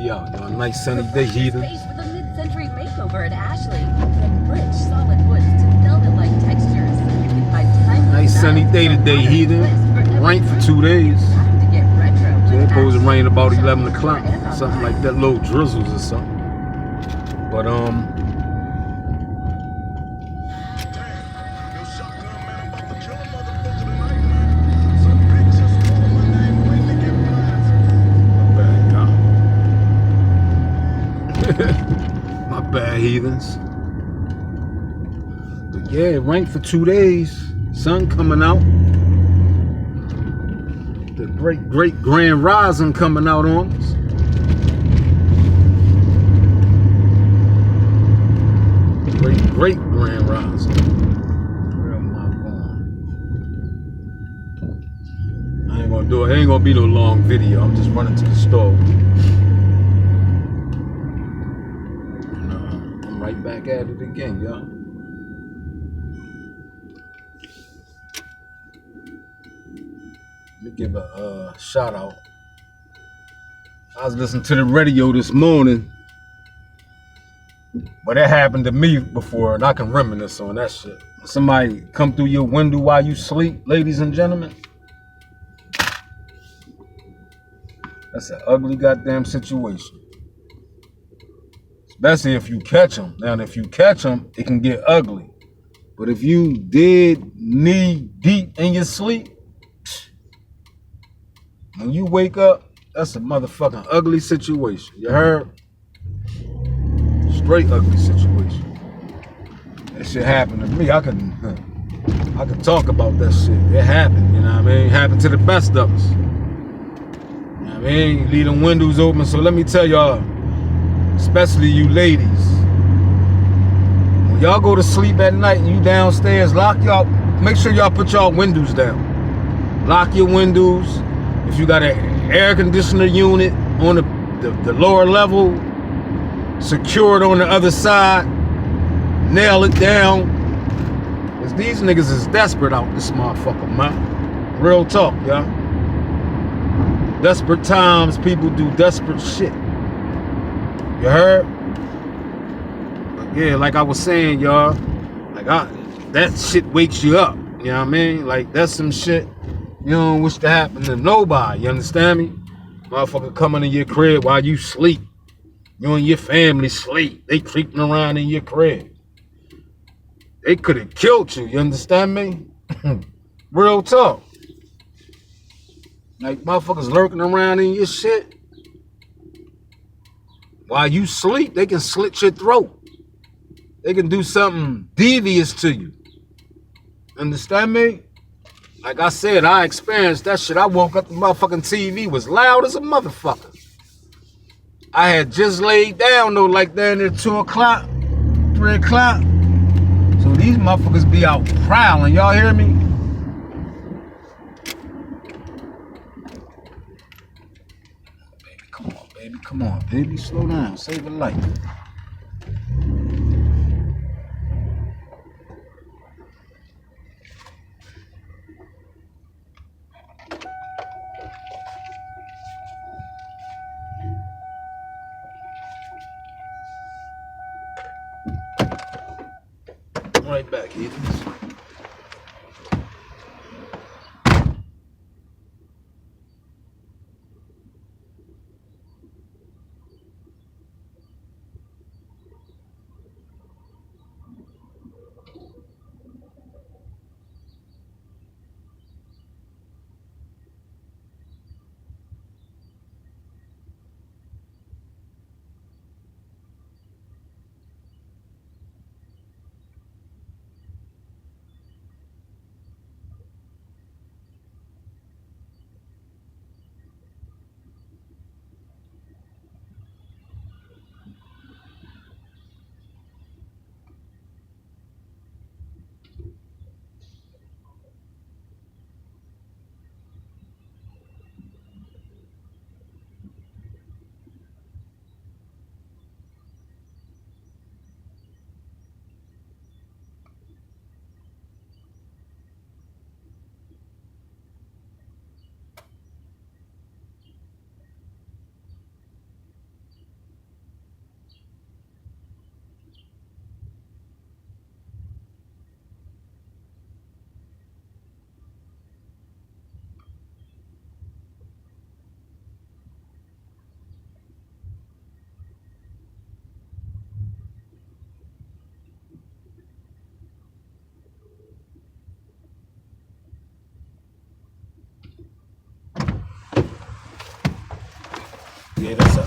we out, y'all. Nice sunny day, heathen. With a mid-century makeover at Ashley. From rich, solid woods to velvet-like textures, you can find timeless. Nice sunny day today, heathen. Rain for 2 days. So it's supposed to rain about 11 o'clock, something like that, little drizzles or something. But my bad, heathens. But yeah, it rained for 2 days. Sun coming out. The great grand rising coming out on us. Great grand rising. Where am I going? I ain't gonna do it. It ain't gonna be no long video. I'm just running to the store. And, I'm right back at it again, y'all. Let me give a shout out. I was listening to the radio this morning, but that happened to me before, and I can reminisce on that shit. Somebody come through your window while you sleep, ladies and gentlemen. That's an ugly goddamn situation. Especially if you catch them. Now, if you catch them, it can get ugly. But if you dead knee deep in your sleep, when you wake up, that's a motherfucking ugly situation. You heard? Straight ugly situation. That shit happened to me. I can talk about that shit. It happened, you know what I mean? It happened to the best of us. You know what I mean? You leave them windows open. So let me tell y'all, especially you ladies, when y'all go to sleep at night and you downstairs, make sure y'all put y'all windows down. Lock your windows. If you got an air conditioner unit on the lower level, secure it on the other side, nail it down. Cause these niggas is desperate out this motherfucker, man. Real talk, y'all. Desperate times, people do desperate shit. You heard? But yeah, like I was saying, y'all, that shit wakes you up. You know what I mean? Like, that's some shit you don't wish to happen to nobody. You understand me? Motherfucker coming in your crib while you sleep. You and your family sleep. They creeping around in your crib. They could have killed you. You understand me? Real talk. Like, motherfuckers lurking around in your shit. While you sleep, they can slit your throat. They can do something devious to you. Understand me? Like I said, I experienced that shit. I woke up, the motherfucking TV was loud as a motherfucker. I had just laid down though, like down there 2 o'clock, 3 o'clock. So these motherfuckers be out prowling. Y'all hear me? Baby, come on, baby. Come on, baby. Slow down. Save a life. Right back, heathens.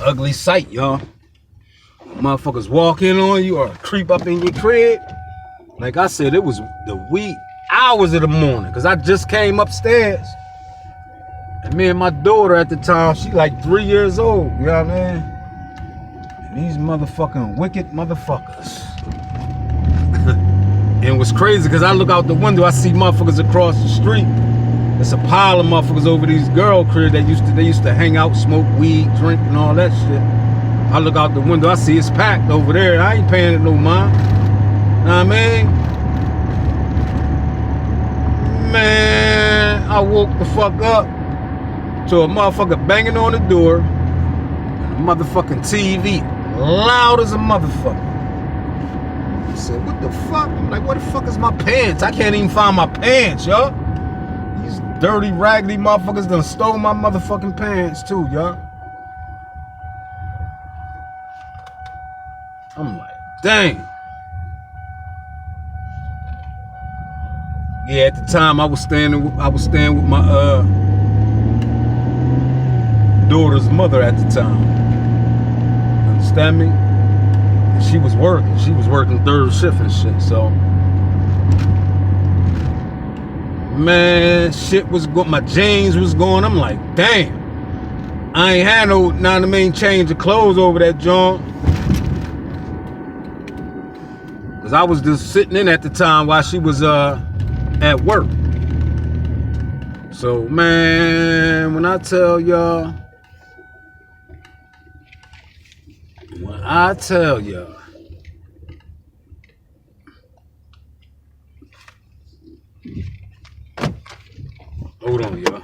ugly sight, y'all. Motherfuckers walk in on you or creep up in your crib. Like I said, it was the wee hours of the morning because I just came upstairs. And me and my daughter at the time, she like 3 years old, you know what I mean? And these motherfucking wicked motherfuckers. And what's crazy, because I look out the window, I see motherfuckers across the street. There's a pile of motherfuckers over these girl cribs that they used to hang out, smoke weed, drink, and all that shit. I look out the window, I see it's packed over there. I ain't paying it no mind. Know what I mean? Man, I woke the fuck up to a motherfucker banging on the door. And a motherfucking TV, loud as a motherfucker. I said, what the fuck? I'm like, where the fuck is my pants? I can't even find my pants, y'all. These dirty, raggedy motherfuckers done stole my motherfucking pants too, y'all. I'm like, dang. Yeah, at the time I was staying with my daughter's mother at the time. Understand me? And she was working. She was working third shift and shit, so man, shit was going, my jeans was going. I'm like, damn. I ain't had no, know what I mean, change of clothes over that joint. Cause I was just sitting in at the time while she was at work. So man, when I tell y'all, hold on, y'all.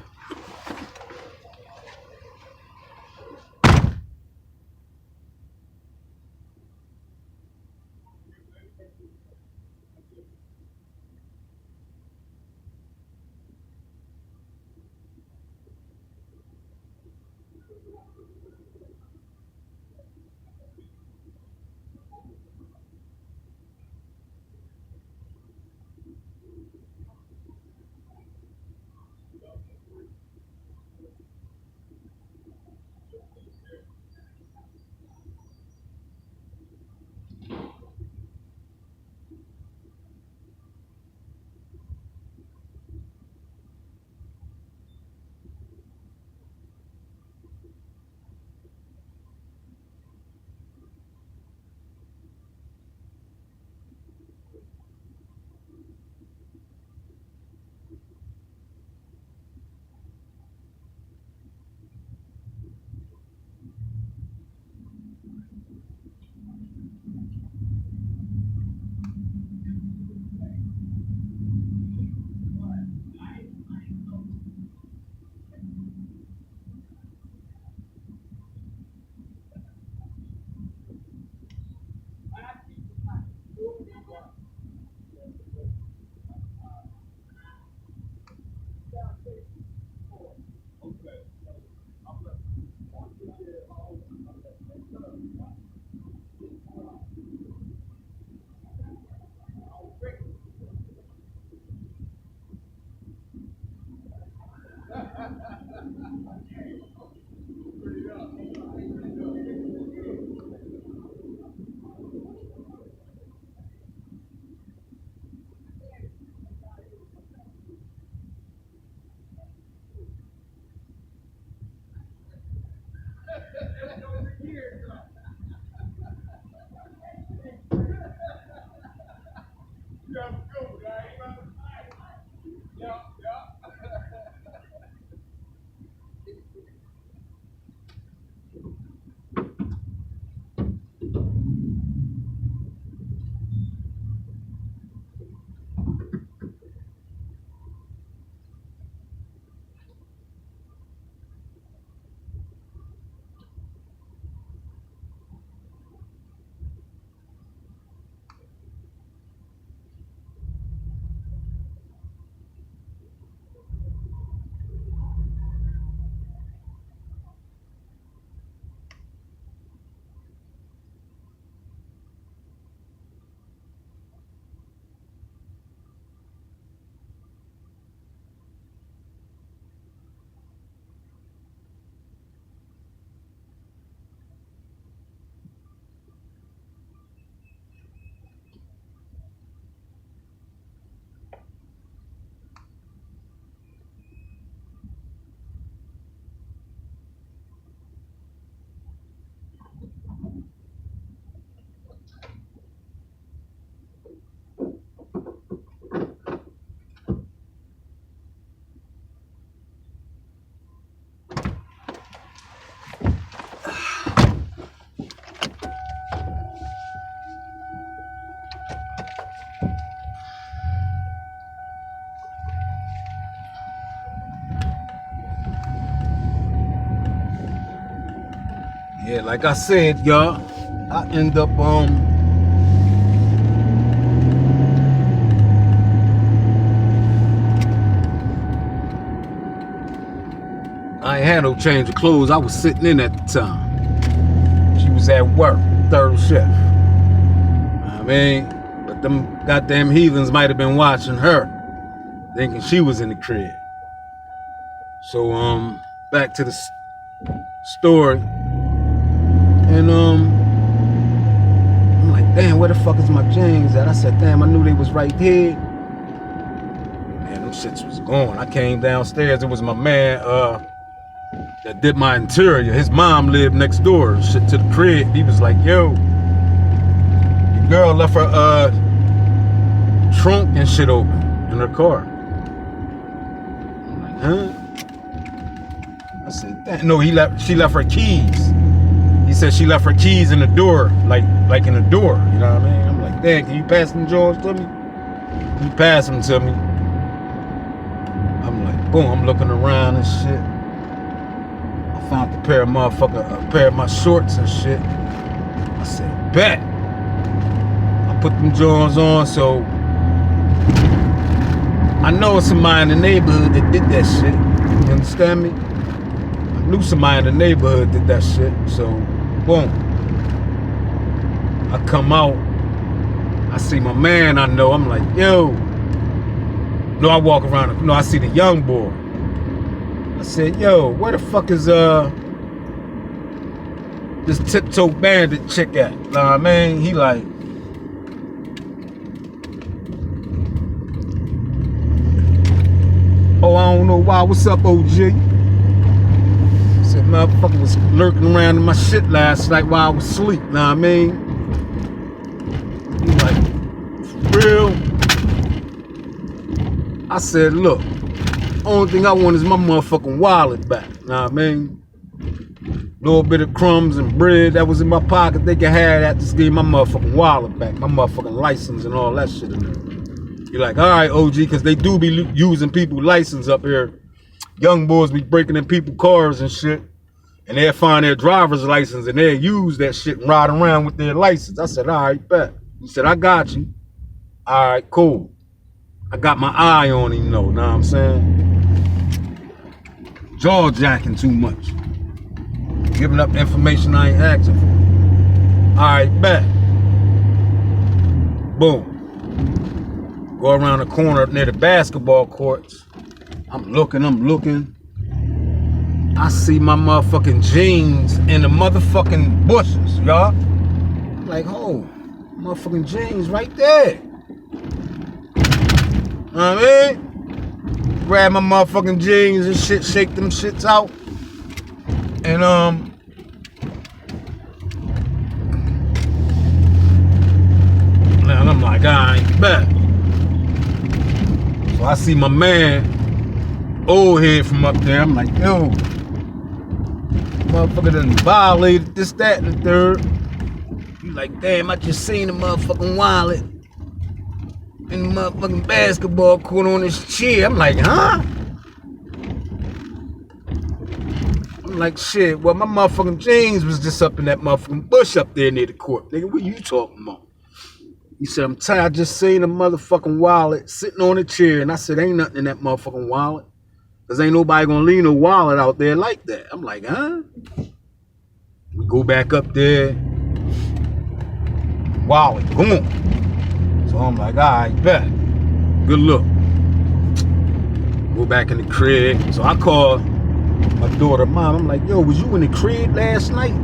Yeah, like I said, y'all, I end up I ain't had no change of clothes. I was sitting in at the time. She was at work, third shift. I mean, but them goddamn heathens might have been watching her, thinking she was in the crib. So back to the story, and I'm like, damn, where the fuck is my jeans at? I said, damn, I knew they was right here. Man, them shits was gone. I came downstairs. It was my man that did my interior. His mom lived next door, shit, to the crib. He was like, yo, your girl left her trunk and shit open in her car. I'm like, huh? I said, damn. No, she left her keys. He said she left her keys in the door, like in the door, you know what I mean? I'm like, damn, can you pass them drawers to me? He passed them to me. I'm like, boom, I'm looking around and shit. I found a pair of my shorts and shit. I said, bet. I put them drawers on, so I know somebody in the neighborhood that did that shit. You understand me? I knew somebody in the neighborhood did that shit, so boom. I come out, I see my man I know, I'm like, yo. No, I walk around, no, I see the young boy. I said, yo, where the fuck is this tiptoe bandit chick at? Know what I mean? He like, oh, I don't know why. What's up, OG? Said motherfucker was lurking around in my shit last night while I was asleep. Know what I mean? He like, for real? I said, look, only thing I want is my motherfucking wallet back. Know what I mean? Little bit of crumbs and bread that was in my pocket, they can have that. Just give my motherfucking wallet back, my motherfucking license and all that shit in there. You're like, all right, OG, because they do be using people's license up here. Young boys be breaking in people's cars and shit, and they'll find their driver's license and they'll use that shit and ride around with their license. I said, all right, bet. He said, I got you. All right, cool. I got my eye on him, though, know what I'm saying? Jaw jacking too much. Giving up information I ain't asking for. All right, bet. Boom. Go around the corner near the basketball courts. I'm looking. I see my motherfucking jeans in the motherfucking bushes, y'all. Like, oh, motherfucking jeans right there. Know what I mean? Grab my motherfucking jeans and shit, shake them shits out. And and I'm like, I ain't bet. So I see my man, old head from up there. I'm like, yo, motherfucker done violated this, that, and the third. You like, damn, I just seen the motherfucking wallet in the motherfucking basketball court on his chair. I'm like, huh? I'm like, shit, well, my motherfucking jeans was just up in that motherfucking bush up there near the court. Nigga, what you talking about? He said, I'm tired. I just seen a motherfucking wallet sitting on a chair. And I said, ain't nothing in that motherfucking wallet. Because ain't nobody going to leave no wallet out there like that. I'm like, huh? We go back up there. Wallet, boom. So I'm like, all right, bet. Good look. Go back in the crib. So I call my daughter, mom. I'm like, yo, was you in the crib last night?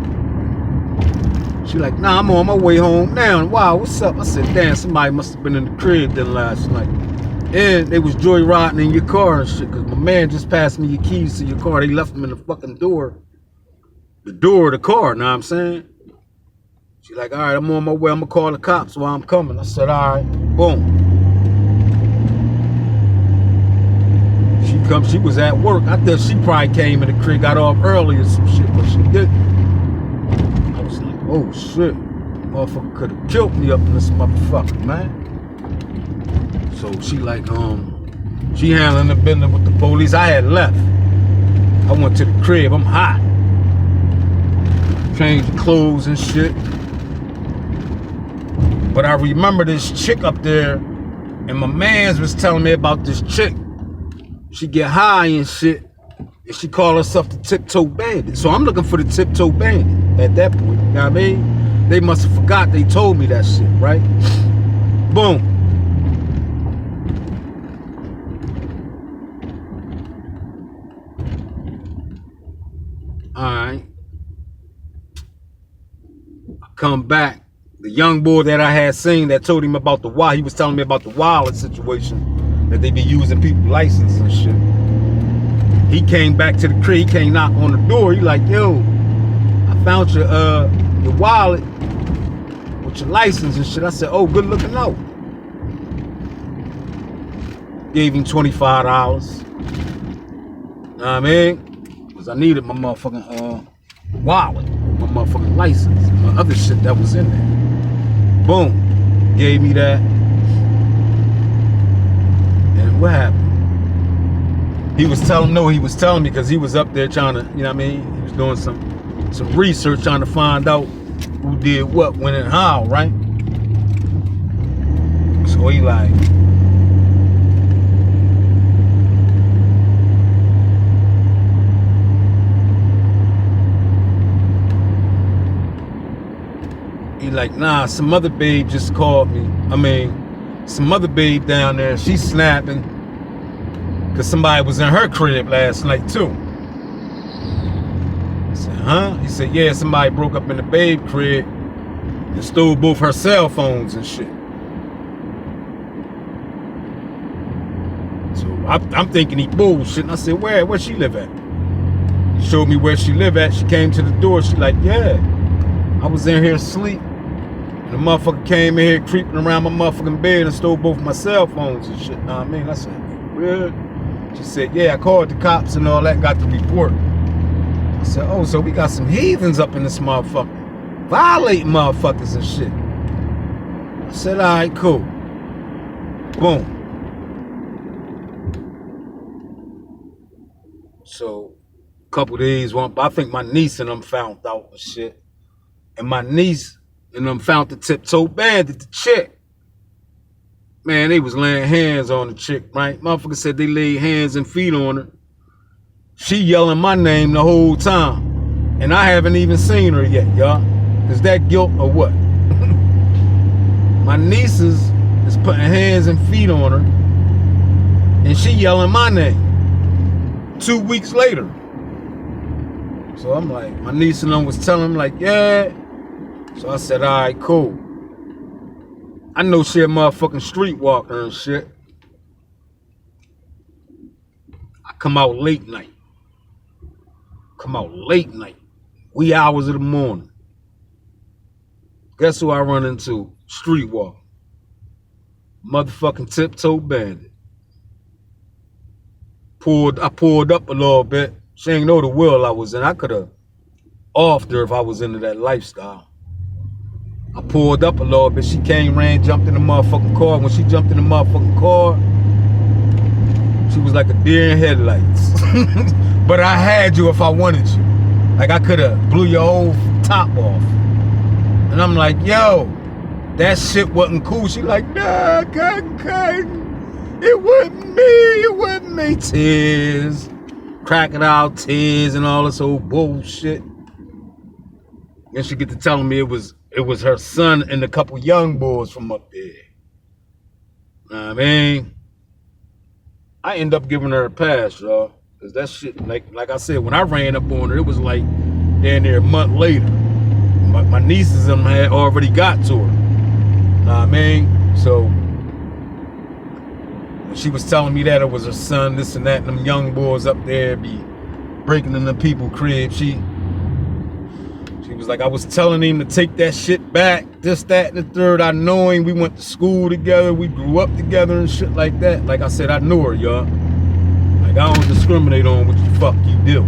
She like, nah, I'm on my way home now. Wow, what's up? I said, damn, somebody must have been in the crib then last night. And they was joyriding in your car and shit, because my man just passed me your keys to your car. They left them in the fucking door. The door of the car, know what I'm saying? She like, all right, I'm on my way. I'm going to call the cops while I'm coming. I said, all right, boom. She was at work. I thought she probably came in the crib, got off early or some shit, but she didn't. I was like, oh shit, motherfucker could have killed me up in this motherfucker, man. So she like, she handling the business with the police. I had left. I went to the crib. I'm hot. changing clothes and shit. But I remember this chick up there, and my mans was telling me about this chick. She get high and shit, and she call herself the Tiptoe Bandit. So I'm looking for the Tiptoe Bandit at that point. You know what I mean? They must have forgot they told me that shit, right? Boom. Alright. I come back. The young boy that I had seen that told him about the wallet, he was telling me about the wallet situation that they be using people's license and shit. He came back to the crib, he came knock on the door. He like, yo, I found your wallet with your license and shit. I said, oh, good looking out. Gave him $25. Know what I mean? Because I needed my motherfucking wallet, my motherfucking license, my other shit that was in there. Boom. Gave me that. And what happened? He was telling me because he was up there trying to, you know what I mean? He was doing some research trying to find out who did what, when and how, right? So he like, nah, some other babe just called me. I mean, some other babe down there, she's snapping because somebody was in her crib last night too. I said, huh? He said, yeah, somebody broke up in the babe crib and stole both her cell phones and shit. So I'm thinking he bullshit. And I said, where she live at? He showed me where she live at. She came to the door. She like, yeah, I was in here asleep. The motherfucker came in here creeping around my motherfucking bed and stole both my cell phones and shit. Know what I mean? I said, really? She said, yeah, I called the cops and all that and got the report. I said, oh, so we got some heathens up in this motherfucker. Violating motherfuckers and shit. I said, all right, cool. Boom. So, a couple days went by. I think my niece and them found out and shit. And my niece and them found the Tiptoe Bandit, the chick. Man, they was laying hands on the chick, right? Motherfucker said they laid hands and feet on her. She yelling my name the whole time. And I haven't even seen her yet, y'all. Is that guilt or what? My nieces is putting hands and feet on her. And she yelling my name. 2 weeks later. So I'm like, my niece and them was telling him like, yeah. So I said, all right, cool. I know she a motherfucking streetwalker and shit. I come out late night. Wee hours of the morning. Guess who I run into? Streetwalker. Motherfucking Tiptoe Bandit. I pulled up a little bit. She ain't know the world I was in. I could have offed her if I was into that lifestyle. I pulled up a little bit. She came, ran, jumped in the motherfucking car. When she jumped in the motherfucking car, she was like a deer in headlights. But I had you if I wanted you. Like I could have blew your whole top off. And I'm like, yo, that shit wasn't cool. She like, nah, cousin. It wasn't me. Tears. Crocodile tears and all this old bullshit. Then she get to telling me it was her son and a couple young boys from up there. Know what I mean? I end up giving her a pass, y'all. Cause that shit, like I said, when I ran up on her, it was like damn near a month later. My nieces and them had already got to her. Know what I mean? So when she was telling me that it was her son, this and that, and them young boys up there be breaking in the people's crib, she was like, I was telling him to take that shit back, this, that, and the third. I know him. We went to school together. We grew up together and shit like that. Like I said, I knew her, y'all. Like, I don't discriminate on what the fuck you do.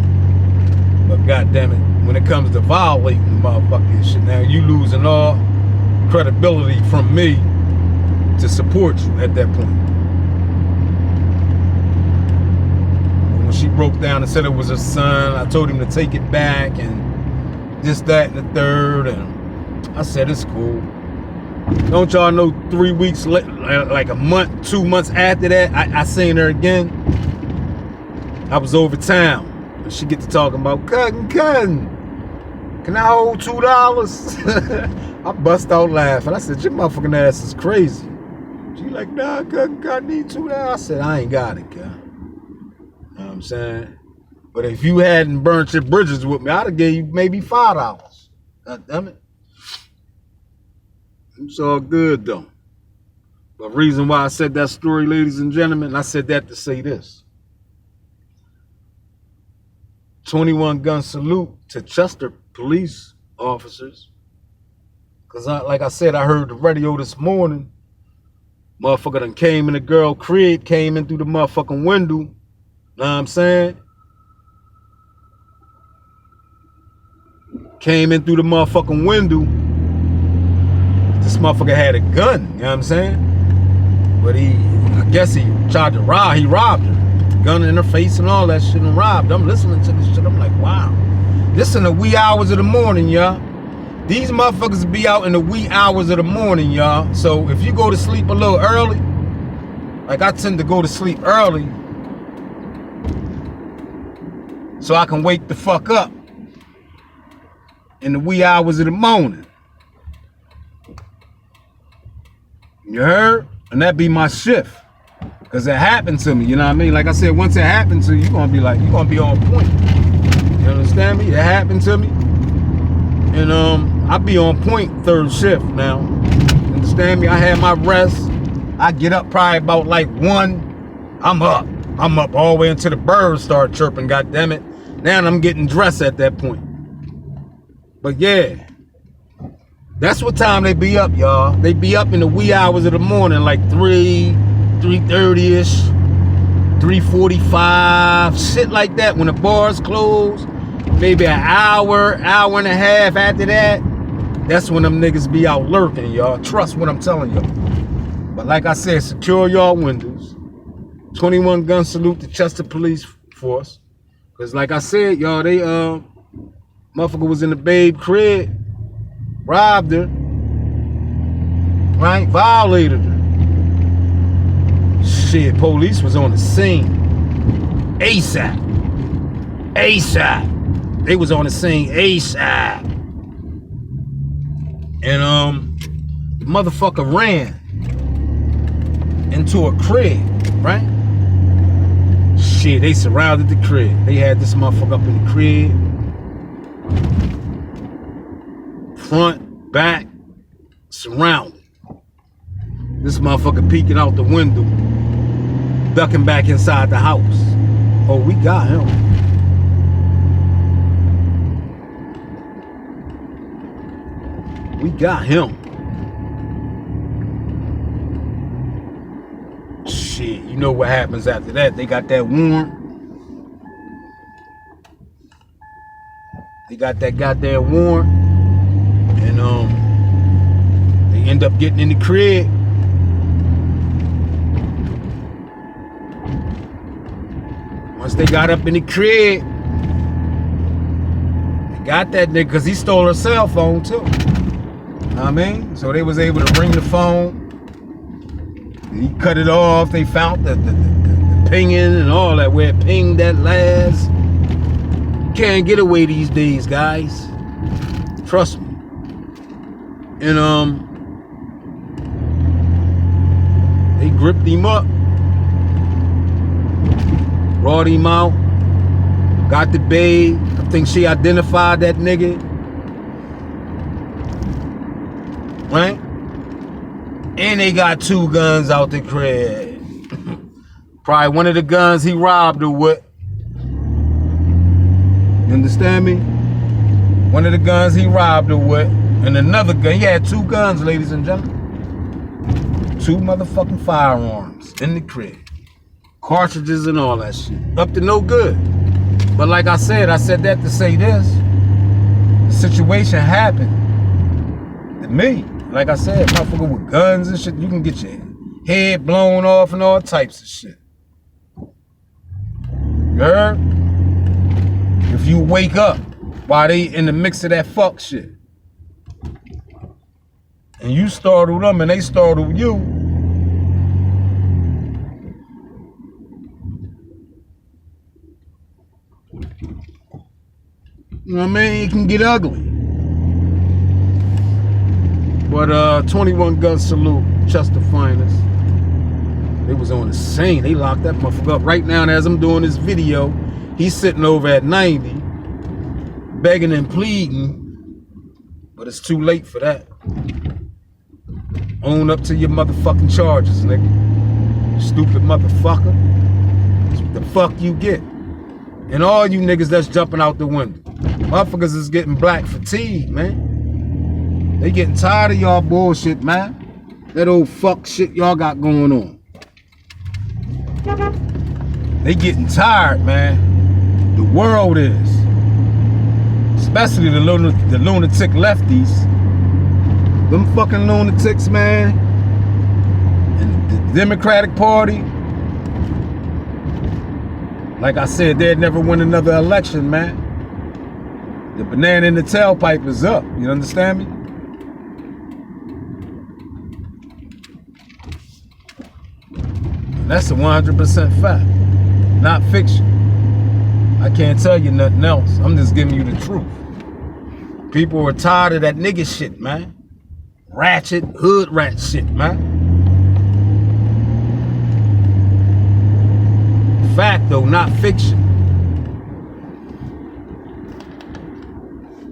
But goddamn it, when it comes to violating motherfucking shit, now you losing all credibility from me to support you at that point. When she broke down and said it was her son, I told him to take it back and this, that, and the third. And I said, it's cool. Don't y'all know 3 weeks, like a month, 2 months after that, I seen her again. I was over town. And she get to talking about, cousin, can I hold $2? I bust out laughing. I said, your motherfucking ass is crazy. She like, nah, cousin, I need $2. I said, I ain't got it, cuz. You know what I'm saying? But if you hadn't burnt your bridges with me, I'd have gave you maybe $5. God damn it. It's all good, though. The reason why I said that story, ladies and gentlemen, I said that to say this. 21 gun salute to Chester police officers. Because like I said, I heard the radio this morning. Motherfucker done came in the girl crib, came in through the motherfucking window. Know what I'm saying? Came in through the motherfucking window. This motherfucker had a gun, you know what I'm saying? But I guess he tried to rob, he robbed her. Put the gun in her face and all that shit and robbed. I'm listening to this shit, I'm like, wow. This in the wee hours of the morning, y'all. These motherfuckers be out in the wee hours of the morning, y'all. So if you go to sleep a little early, like I tend to go to sleep early, so I can wake the fuck up in the wee hours of the morning. You heard? And that be my shift. Cause it happened to me, you know what I mean? Like I said, once it happened to you, you're gonna be on point. You understand me? It happened to me. And I be on point third shift now. You understand me? I had my rest. I get up probably about like 1. I'm up all the way until the birds start chirping, goddammit. Now I'm getting dressed at that point. But yeah. That's what time they be up, y'all. They be up in the wee hours of the morning, like 3:30-ish, 3:45, shit like that. When the bars close, maybe an hour and a half after that, that's when them niggas be out lurking, y'all. Trust what I'm telling y'all. But like I said, secure y'all windows. 21 gun salute to Chester Police Force. Cause like I said, y'all, they motherfucker was in the babe crib. Robbed her, right? Violated her. Shit, police was on the scene. ASAP. They was on the scene ASAP. And the motherfucker ran into a crib, right? Shit, they surrounded the crib. They had this motherfucker up in the crib. Front, back, surrounded. This motherfucker peeking out the window, ducking back inside the house. Oh, we got him. We got him. Shit, you know what happens after that. They got that warrant. They got that goddamn warrant. And they end up getting in the crib. Once they got up in the crib, they got that nigga, because he stole her cell phone too. Know what I mean? So they was able to ring the phone. He cut it off. They found the pinging and all that, where it pinged that last. Can't get away these days, guys. Trust me. And they gripped him up, brought him out, got the babe. I think she identified that nigga, right? And they got 2 guns out the crib. Probably one of the guns he robbed her with. You understand me? One of the guns he robbed her with. And another gun. He had 2 guns, ladies and gentlemen. 2 motherfucking firearms in the crib. Cartridges and all that shit. Up to no good. But like I said that to say this. The situation happened to me. Like I said, motherfucker with guns and shit, you can get your head blown off and all types of shit. You heard? If you wake up while they in the mix of that fuck shit. And you startle them and they startle you. You know what I mean? It can get ugly. But 21 gun salute, Chester Finest. They was on the scene. They locked that motherfucker up. Right now, as I'm doing this video, he's sitting over at 90, begging and pleading, but it's too late for that. Own up to your motherfucking charges, nigga. Stupid motherfucker. That's what the fuck you get. And all you niggas that's jumping out the window. Motherfuckers is getting black fatigue, man. They getting tired of y'all bullshit, man. That old fuck shit y'all got going on. They getting tired, man. The world is. Especially the lunatic lefties. Them fucking lunatics, man. And the Democratic Party. Like I said, they'd never win another election, man. The banana in the tailpipe is up. You understand me? And that's a 100% fact. Not fiction. I can't tell you nothing else. I'm just giving you the truth. People are tired of that nigga shit, man. Ratchet, hood rat shit, man. Fact though, not fiction.